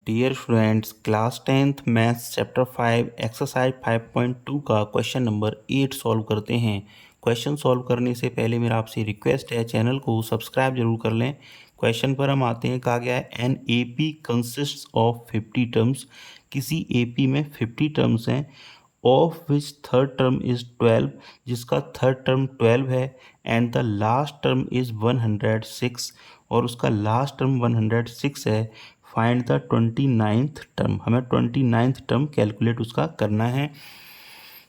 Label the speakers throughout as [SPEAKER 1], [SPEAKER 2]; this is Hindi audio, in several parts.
[SPEAKER 1] Dear students, class 10th maths chapter 5 exercise 5.2 का क्वेश्चन नंबर 8 सॉल्व करते हैं। क्वेश्चन सॉल्व करने से पहले मेरा आपसे रिक्वेस्ट है, चैनल को सब्सक्राइब जरूर कर लें। क्वेश्चन पर हम आते हैं। कहा गया है an AP consists of 50 terms. किसी एपी में 50 टर्म्स हैं, of which third term is 12, जिसका थर्ड टर्म 12 है, and the last term is 106, और उसका लास्ट टर्म 106 है। Find the 29th term. हमें 29th टर्म कैलकुलेट उसका करना है।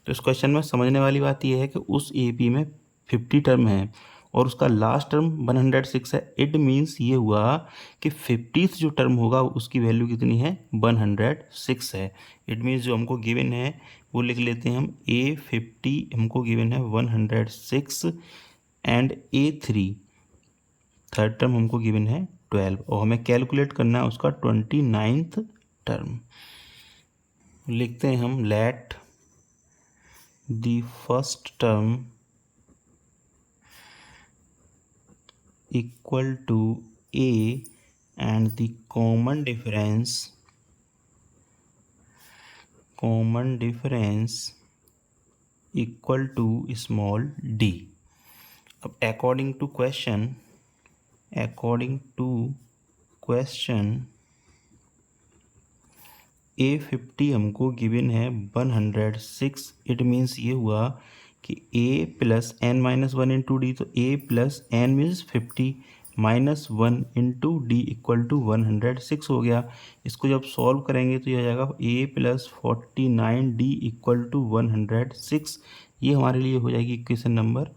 [SPEAKER 1] तो इस क्वेश्चन में समझने वाली बात यह है कि उस एपी में 50 टर्म है और उसका लास्ट टर्म 106 है। इट मीन्स ये हुआ कि 50th जो टर्म होगा उसकी वैल्यू कितनी है, 106 है। इट मीन्स जो हमको गिवन है वो लिख लेते हैं हम। A50 हमको गिवन है 106 एंड A3 थर्ड टर्म हमको गिवन है 12, और हमें कैलकुलेट करना है उसका 29th टर्म। लिखते हैं हम, let the first term equal to A and the common difference equal to small d। अब अकॉर्डिंग टू क्वेश्चन A50 हमको गिवन है 106। इट मीन्स ये हुआ कि A plus n minus 1 into d, तो A plus n means 50 minus 1 into d equal to 106 हो गया। इसको जब सॉल्व करेंगे तो यह हो जाएगा A plus 49D equal to 106। ये हमारे लिए हो जाएगी इक्वेशन नंबर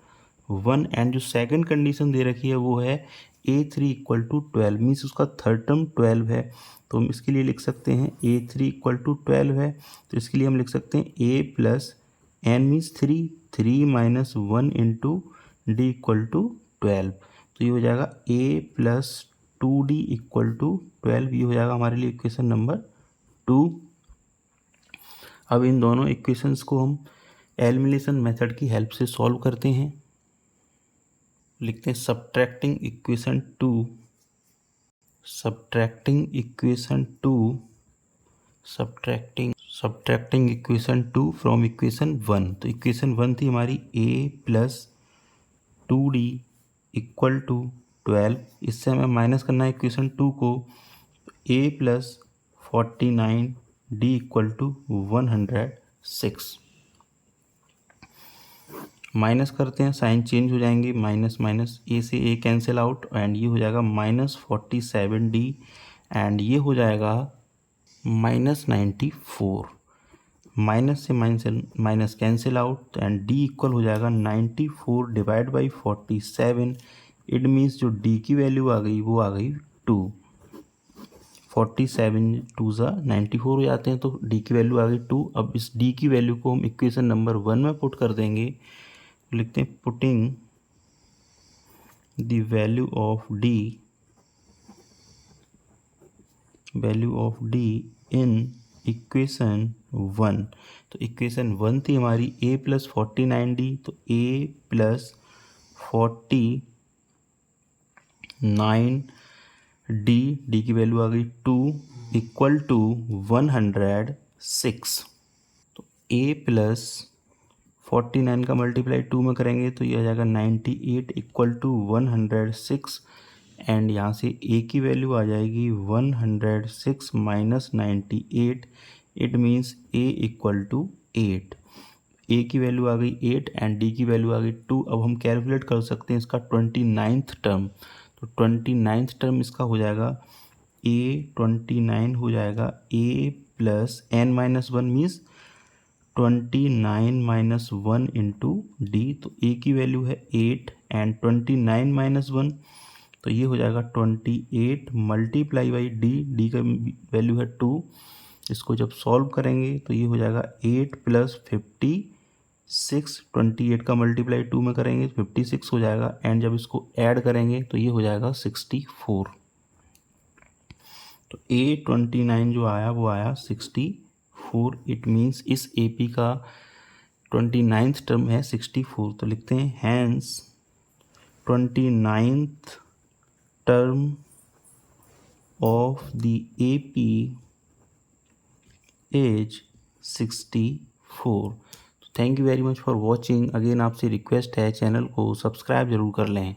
[SPEAKER 1] 1। एंड जो सेकंड कंडीशन दे रखी है वो है A3 इक्वल टू 12, मीन्स उसका थर्ड टर्म 12 है। तो हम इसके लिए लिख सकते हैं A3 इक्वल टू 12 है, तो इसके लिए हम लिख सकते हैं A plus n means 3 minus 1 into d equal to 12। तो ये हो जाएगा A plus 2D equal to 12। ये हो जाएगा हमारे लिए इक्वेशन नंबर 2। अब इन दोनों इक्वेशंस को हम एलिमिनेशन मेथड की हेल्प से सॉल्व करते हैं। लिखते हैं सब्ट्रैक्टिंग इक्वेशन 2 फ्रॉम इक्वेशन 1। तो इक्वेशन 1 थी हमारी A plus 2D equal to 12। इससे हमें माइनस करना है इक्वेशन 2 को। A plus 49D equal to 106। Minus करते हैं, साइन चेंज हो जाएंगे, माइनस माइनस ए से ए कैंसिल आउट, एंड ये हो जाएगा -47D, एंड ये हो जाएगा -94। माइनस से minus cancel out, and D equal हो जाएगा 94 डिवाइड बाई 47। इट मीन्स जो डी की वैल्यू आ गई वो आ गई 2। 47 2 ज़ा 94 हो जाते हैं, तो डी की वैल्यू आ गई 2। अब इस डी की वैल्यू को हम इक्वेशन नंबर 1 में पुट कर देंगे। लिखते हैं putting the value of D in equation 1। तो इक्वेशन 1 थी हमारी A प्लस 49D, तो A प्लस 49D, डी की वैल्यू आ गई 2 इक्वल टू 106। तो A प्लस 49 का मल्टीप्लाई 2 में करेंगे तो ये आ जाएगा 98 इक्वल टू 106, एंड यहाँ से A की वैल्यू आ जाएगी 106 minus 98। It means A equal to 8। A की वैल्यू आ गई 8 एंड D की वैल्यू आ गई 2। अब हम कैलकुलेट कर सकते हैं इसका 29th टर्म। तो 29th टर्म इसका हो जाएगा A29 हो जाएगा A plus n minus 1 means 29 minus 1 into d. तो ए की वैल्यू है 8 एंड 29 माइनस 1, तो ये हो जाएगा 28 मल्टीप्लाई बाई डी का वैल्यू है 2। इसको जब सॉल्व करेंगे तो ये हो जाएगा 8 प्लस 56। 28 का मल्टीप्लाई 2 में करेंगे 56 हो जाएगा, एंड जब इसको ऐड करेंगे तो ये हो जाएगा 64। तो A29 जो आया वो आया 64। इट मीन्स इस AP का 29th टर्म है 64। तो लिखते हैं hence 29th term of the AP as 64। तो thank you very much for watching. Again आपसे रिक्वेस्ट है चैनल को सब्सक्राइब जरूर कर लें।